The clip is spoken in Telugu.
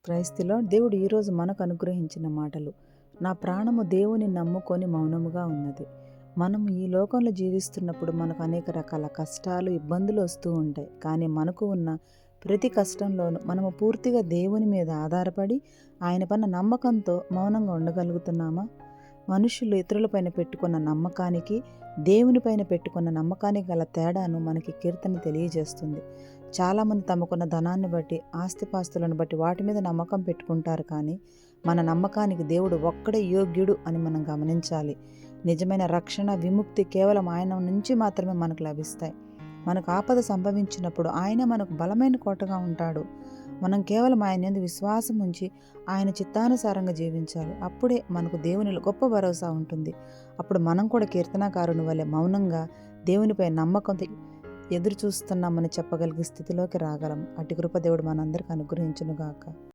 క్రైస్తులో దేవుడు ఈరోజు మనకు అనుగ్రహించిన మాటలు. నా ప్రాణము దేవుని నమ్ముకొని మౌనముగా ఉన్నది. మనం ఈ లోకంలో జీవిస్తున్నప్పుడు మనకు అనేక రకాల కష్టాలు, ఇబ్బందులు వస్తూ ఉంటాయి. కానీ మనకు ఉన్న ప్రతి కష్టంలోనూ మనము పూర్తిగా దేవుని మీద ఆధారపడి ఆయన పైన నమ్మకంతో మౌనంగా ఉండగలుగుతున్నామా? మనుషులు ఇతరులపైన పెట్టుకున్న నమ్మకానికి, దేవునిపైన పెట్టుకున్న నమ్మకానికి గల తేడాను మనకి కీర్తన తెలియజేస్తుంది. చాలామంది తమకున్న ధనాన్ని బట్టి, ఆస్తిపాస్తులను బట్టి వాటి మీద నమ్మకం పెట్టుకుంటారు. కానీ మన నమ్మకానికి దేవుడు ఒక్కడే యోగ్యుడు అని మనం గమనించాలి. నిజమైన రక్షణ, విముక్తి కేవలం ఆయన నుంచి మాత్రమే మనకు లభిస్తాయి. మనకు ఆపద సంభవించినప్పుడు ఆయన మనకు బలమైన కోటగా ఉంటాడు. మనం కేవలం ఆయన యందు విశ్వాసం ఉంచి ఆయన చిత్తానుసారంగా జీవించాలి. అప్పుడే మనకు దేవునిలో గొప్ప భరోసా ఉంటుంది. అప్పుడు మనం కూడా కీర్తనాకారుని వలె మౌనంగా దేవునిపై నమ్మకంతో ఎదురు చూస్తున్నామని చెప్పగలిగే స్థితిలోకి రాగలం. అట్టి కృప దేవుడు మనందరికి అనుగ్రహించునుగాక.